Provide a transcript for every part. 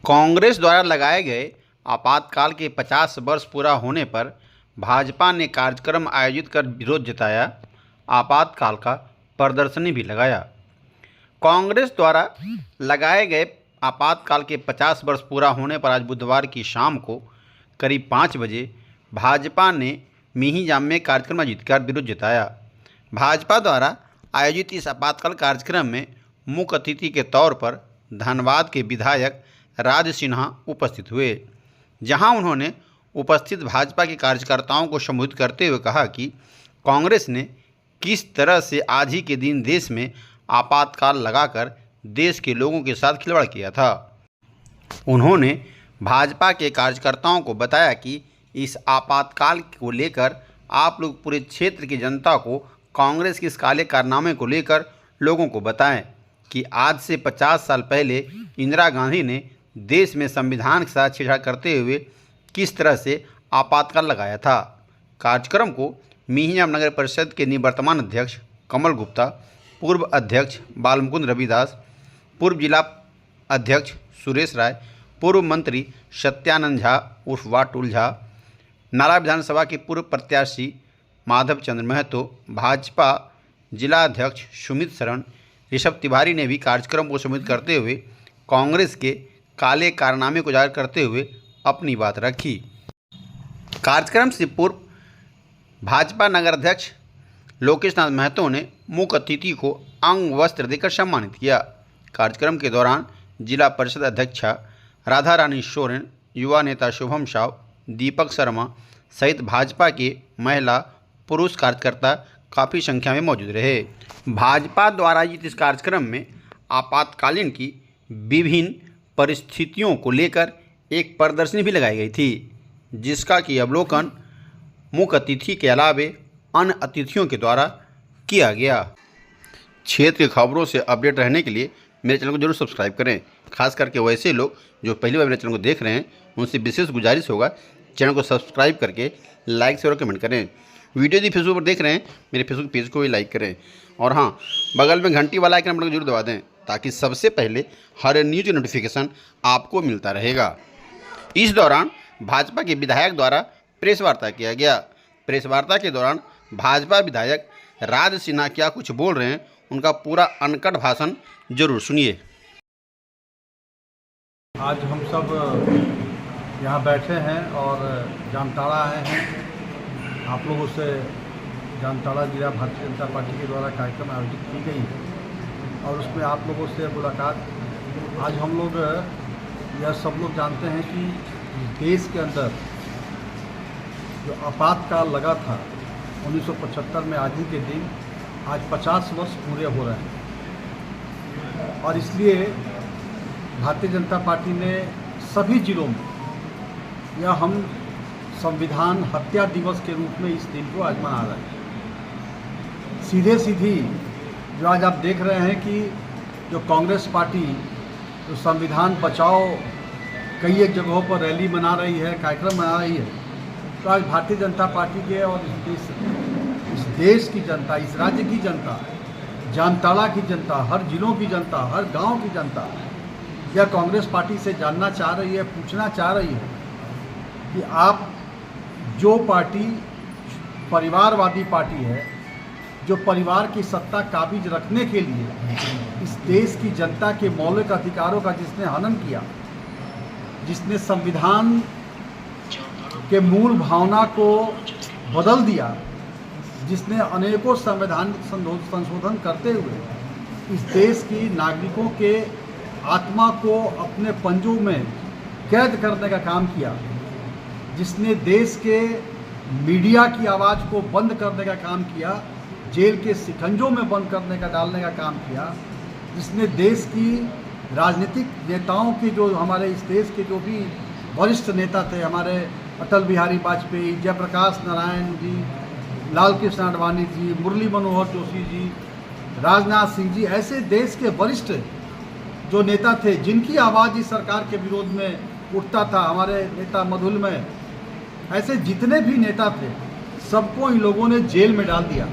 कांग्रेस द्वारा लगाए गए आपातकाल के 50 वर्ष पूरा होने पर भाजपा ने कार्यक्रम आयोजित कर विरोध जताया। आपातकाल का प्रदर्शनी भी लगाया। कांग्रेस द्वारा लगाए गए आपातकाल के 50 वर्ष पूरा होने पर आज बुधवार की शाम को करीब 5 बजे भाजपा ने मिहिजाम में कार्यक्रम आयोजित कर विरोध जताया। भाजपा द्वारा आयोजित इस आपातकाल कार्यक्रम में मुख्य अतिथि के तौर पर धनबाद के विधायक राज सिन्हा उपस्थित हुए, जहां उन्होंने उपस्थित भाजपा के कार्यकर्ताओं को संबोधित करते हुए कहा कि कांग्रेस ने किस तरह से आज ही के दिन देश में आपातकाल लगाकर देश के लोगों के साथ खिलवाड़ किया था। उन्होंने भाजपा के कार्यकर्ताओं को बताया कि इस आपातकाल को लेकर आप लोग पूरे क्षेत्र की जनता को कांग्रेस के इस काले कारनामे को लेकर लोगों को बताएं कि आज से 50 साल पहले इंदिरा गांधी ने देश में संविधान के साथ छेड़छाड़ करते हुए किस तरह से आपातकाल लगाया था। कार्यक्रम को मिहिजाम नगर परिषद के निवर्तमान अध्यक्ष कमल गुप्ता, पूर्व अध्यक्ष बालमुकुंद रविदास, पूर्व जिला अध्यक्ष सुरेश राय, पूर्व मंत्री सत्यानंद झा उर्फ वाटुल झा, नाला विधानसभा के पूर्व प्रत्याशी माधव चंद्र महतो, भाजपा जिला अध्यक्ष सुमित शरण, ऋषभ तिवारी ने भी कार्यक्रम को संबोधित करते हुए कांग्रेस के काले कारनामे को उजागर करते हुए अपनी बात रखी। कार्यक्रम से पूर्व भाजपा नगर अध्यक्ष लोकेश नाथ महतो ने मुख्य अतिथि को अंग वस्त्र देकर सम्मानित किया। कार्यक्रम के दौरान जिला परिषद अध्यक्षा राधा रानी सोरेन, युवा नेता शुभम साव, दीपक शर्मा सहित भाजपा के महिला पुरुष कार्यकर्ता काफ़ी संख्या में मौजूद रहे। भाजपा द्वारा आयोजित इस कार्यक्रम में आपातकालीन की विभिन्न परिस्थितियों को लेकर एक प्रदर्शनी भी लगाई गई थी, जिसका कि अवलोकन मुख्य अतिथि के अलावे अन्य अतिथियों के द्वारा किया गया। क्षेत्र की खबरों से अपडेट रहने के लिए मेरे चैनल को जरूर सब्सक्राइब करें। खास करके वैसे लोग जो पहली बार मेरे चैनल को देख रहे हैं उनसे विशेष गुजारिश होगा चैनल को सब्सक्राइब करके लाइक शेयर और कमेंट करें। वीडियो यदि फेसबुक पर देख रहे हैं मेरे फेसबुक पेज को भी लाइक करें और हाँ, बगल में घंटी वाला आइकन बटन को जरूर दबा दें ताकि सबसे पहले हर न्यूज नोटिफिकेशन आपको मिलता रहेगा। इस दौरान भाजपा के विधायक द्वारा प्रेस वार्ता किया गया। प्रेस वार्ता के दौरान भाजपा विधायक राज सिन्हा क्या कुछ बोल रहे हैं, उनका पूरा अनकट भाषण जरूर सुनिए। आज हम सब यहाँ बैठे हैं और जामताड़ा आए हैं। आप लोगों से जामताड़ा जिला भारतीय जनता पार्टी के द्वारा कार्यक्रम आयोजित की गई है और उसमें आप लोगों से मुलाकात। आज हम लोग यह सब लोग जानते हैं कि देश के अंदर जो आपातकाल लगा था 1975 में, आज ही के दिन आज 50 वर्ष पूरे हो रहे हैं और इसलिए भारतीय जनता पार्टी ने सभी जिलों में यह हम संविधान हत्या दिवस के रूप में इस दिन को आज मना रहे हैं। सीधे सीधी जो आज आप देख रहे हैं कि जो कांग्रेस पार्टी जो संविधान बचाओ कई एक जगहों पर रैली मना रही है, कार्यक्रम मना रही है, तो आज भारतीय जनता पार्टी के और इस देश की जनता, इस राज्य की जनता, जामताड़ा की जनता, हर जिलों की जनता, हर गांव की जनता यह कांग्रेस पार्टी से जानना चाह रही है, पूछना चाह रही है कि आप जो पार्टी परिवारवादी पार्टी है, जो परिवार की सत्ता काबिज रखने के लिए इस देश की जनता के मौलिक अधिकारों का जिसने हनन किया, जिसने संविधान के मूल भावना को बदल दिया, जिसने अनेकों संवैधानिक संशोधन करते हुए इस देश की नागरिकों के आत्मा को अपने पंजों में कैद करने का काम किया, जिसने देश के मीडिया की आवाज़ को बंद करने का काम किया, जेल के शिकंजों में बंद करने का डालने का काम किया, जिसने देश की राजनीतिक नेताओं के जो हमारे इस देश के जो भी वरिष्ठ नेता थे, हमारे अटल बिहारी वाजपेयी, जयप्रकाश नारायण जी, लाल कृष्ण आडवाणी जी, मुरली मनोहर जोशी जी, राजनाथ सिंह जी, ऐसे देश के वरिष्ठ जो नेता थे जिनकी आवाज़ इस सरकार के विरोध में उठता था, हमारे नेता मधुलमय, ऐसे जितने भी नेता थे सबको इन लोगों ने जेल में डाल दिया।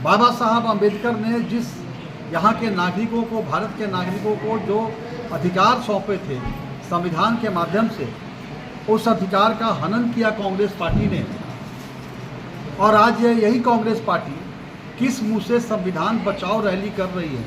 बाबा साहब अम्बेडकर ने जिस यहाँ के नागरिकों को, भारत के नागरिकों को जो अधिकार सौंपे थे, संविधान के माध्यम से उस अधिकार का हनन किया कांग्रेस पार्टी ने। और आज यही कांग्रेस पार्टी किस मुंह से संविधान बचाओ रैली कर रही है,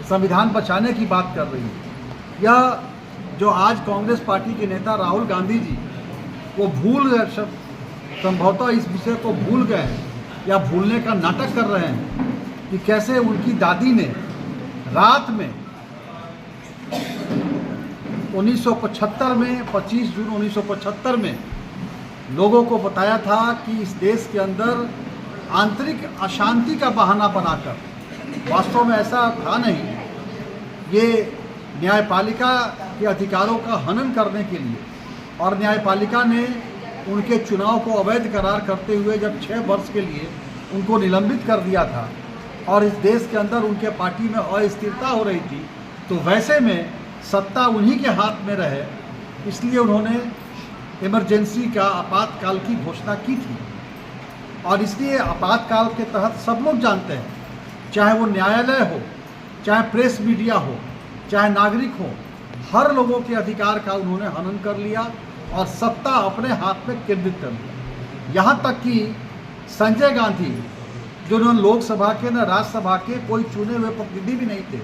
संविधान बचाने की बात कर रही है। यह जो आज कांग्रेस पार्टी के नेता राहुल गांधी जी वो भूल गए, संभवतः इस विषय को भूल गए हैं या भूलने का नाटक कर रहे हैं कि कैसे उनकी दादी ने रात में 1975 में 25 जून 1975 में लोगों को बताया था कि इस देश के अंदर आंतरिक अशांति का बहाना बनाकर, वास्तव में ऐसा था नहीं, ये न्यायपालिका के अधिकारों का हनन करने के लिए, और न्यायपालिका ने उनके चुनाव को अवैध करार करते हुए जब 6 वर्ष के लिए उनको निलंबित कर दिया था और इस देश के अंदर उनके पार्टी में अस्थिरता हो रही थी, तो वैसे में सत्ता उन्हीं के हाथ में रहे, इसलिए उन्होंने इमरजेंसी का, आपातकाल की घोषणा की थी। और इसलिए आपातकाल के तहत सब लोग जानते हैं, चाहे वो न्यायालय हो, चाहे प्रेस मीडिया हो, चाहे नागरिक हो, हर लोगों के अधिकार का उन्होंने हनन कर लिया और सत्ता अपने हाथ में केंद्रित कर लिया। यहाँ तक कि संजय गांधी, जो उन्होंने लोकसभा के न राज्यसभा के कोई चुने हुए प्रतिनिधि भी नहीं थे,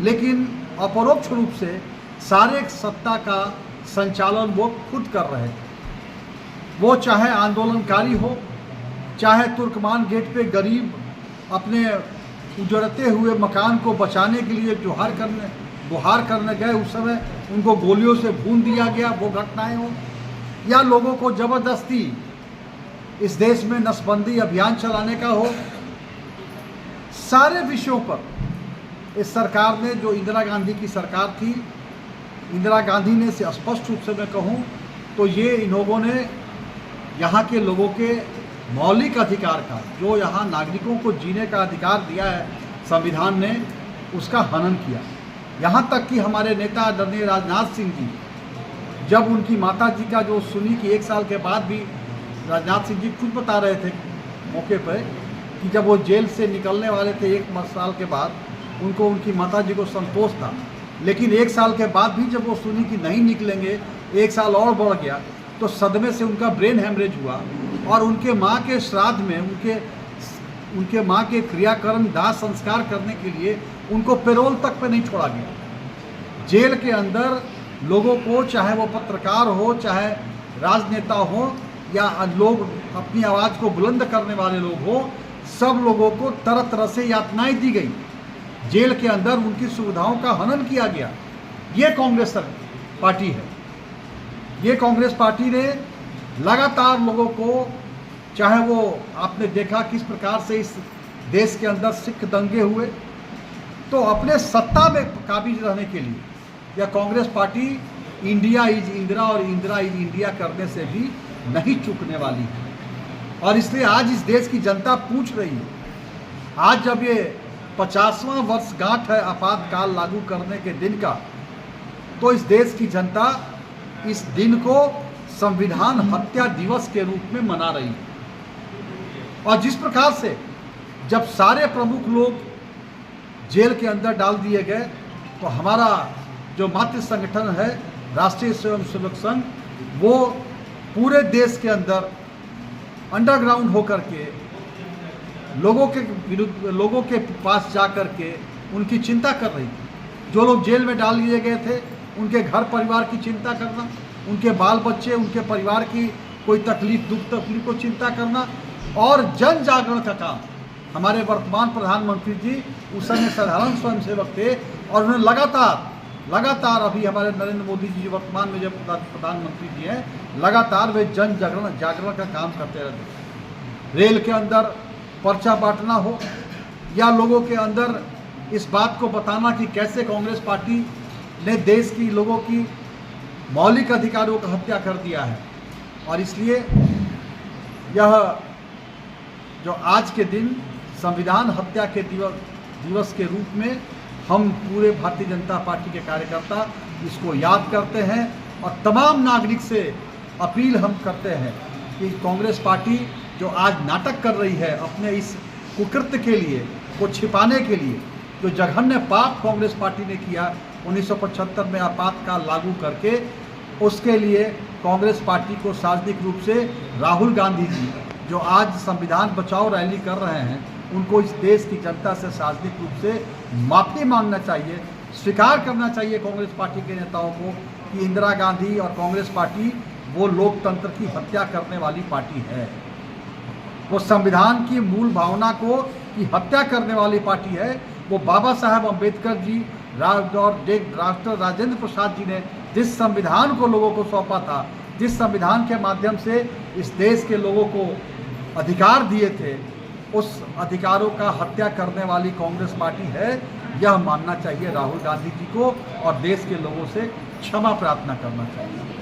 लेकिन अपरोक्ष रूप से सारे सत्ता का संचालन वो खुद कर रहे थे। वो चाहे आंदोलनकारी हो, चाहे तुर्कमान गेट पे गरीब अपने उजड़ते हुए मकान को बचाने के लिए गुहार करने गए, उस समय उनको गोलियों से भून दिया गया, वो घटनाएं हो, या लोगों को ज़बरदस्ती इस देश में नसबंदी अभियान चलाने का हो, सारे विषयों पर इस सरकार ने, जो इंदिरा गांधी की सरकार थी, इंदिरा गांधी ने से स्पष्ट रूप से मैं कहूँ तो ये इन लोगों ने यहाँ के लोगों के मौलिक अधिकार का, जो यहाँ नागरिकों को जीने का अधिकार दिया है संविधान ने, उसका हनन किया। यहाँ तक कि हमारे नेता आदरणीय राजनाथ सिंह जी, जब उनकी माता जी का जो सुनी कि 1 साल के बाद भी, राजनाथ सिंह जी खुद बता रहे थे मौके पर कि जब वो जेल से निकलने वाले थे 1 साल के बाद, उनको उनकी माता जी को संतोष था, लेकिन 1 साल के बाद भी जब वो सुनी कि नहीं निकलेंगे, 1 साल और बढ़ गया, तो सदमे से उनका ब्रेन हेमरेज हुआ और उनके माँ के श्राद्ध में, उनके माँ के क्रियाकर्म दाह संस्कार करने के लिए उनको पैरोल तक पे नहीं छोड़ा गया। जेल के अंदर लोगों को, चाहे वो पत्रकार हो, चाहे राजनेता हो, या लोग अपनी आवाज़ को बुलंद करने वाले लोग हो, सब लोगों को तरह तरह से यातनाएं दी गई। जेल के अंदर उनकी सुविधाओं का हनन किया गया। ये कांग्रेस पार्टी है। ये कांग्रेस पार्टी ने लगातार लोगों को, चाहे वो आपने देखा किस प्रकार से इस देश के अंदर सिख दंगे हुए, तो अपने सत्ता में काबिज रहने के लिए या Congress party India is Indira और इंदिरा इज इंडिया करने से भी नहीं चूकने वाली है। और इसलिए आज इस देश की जनता पूछ रही है, आज जब ये 50वां वर्षगांठ है आपातकाल लागू करने के दिन का, तो इस देश की जनता इस दिन को संविधान हत्या दिवस के रूप में मना रही है। और जिस प्रकार से जब सारे प्रमुख लोग जेल के अंदर डाल दिए गए, तो हमारा जो मातृ संगठन है राष्ट्रीय स्वयंसेवक संघ, वो पूरे देश के अंदर अंडरग्राउंड होकर के लोगों के विरुद्ध, लोगों के पास जा कर के उनकी चिंता कर रही थी। जो लोग जेल में डाल दिए गए थे, उनके घर परिवार की चिंता करना, उनके बाल बच्चे, उनके परिवार की कोई तकलीफ, दुख तकलीफ को चिंता करना, और जन जागरण का काम हमारे वर्तमान प्रधानमंत्री जी उस समय साधारण स्वयंसेवक थे, और उन्होंने लगातार अभी हमारे नरेंद्र मोदी जी वर्तमान में जो प्रधानमंत्री जी हैं, लगातार वे जन जागरण का काम करते रहते। रेल के अंदर पर्चा बांटना हो, या लोगों के अंदर इस बात को बताना कि कैसे कांग्रेस पार्टी ने देश की लोगों की मौलिक अधिकारों का हत्या कर दिया है। और इसलिए यह जो आज के दिन संविधान हत्या के दिवस के रूप में हम पूरे भारतीय जनता पार्टी के कार्यकर्ता इसको याद करते हैं, और तमाम नागरिक से अपील हम करते हैं कि कांग्रेस पार्टी जो आज नाटक कर रही है अपने इस कुकृत्य के लिए, को छिपाने के लिए, जो जघन्य पाप कांग्रेस पार्टी ने किया 1975 में आपातकाल लागू करके उसके लिए कांग्रेस पार्टी को सार्वजनिक रूप से राहुल गांधी जी जो आज संविधान बचाओ रैली कर रहे हैं, उनको इस देश की जनता से सार्वजनिक रूप से माफ़ी मांगना चाहिए। स्वीकार करना चाहिए कांग्रेस पार्टी के नेताओं को कि इंदिरा गांधी और कांग्रेस पार्टी वो लोकतंत्र की हत्या करने वाली पार्टी है, वो संविधान की मूल भावना को की हत्या करने वाली पार्टी है। वो बाबा साहब अम्बेडकर जी और डॉक्टर राजेंद्र प्रसाद जी ने जिस संविधान को लोगों को सौंपा था, जिस संविधान के माध्यम से इस देश के लोगों को अधिकार दिए थे, उस अधिकारों का हत्या करने वाली कांग्रेस पार्टी है। यह मानना चाहिए राहुल गांधी जी को और देश के लोगों से क्षमा प्रार्थना करना चाहिए।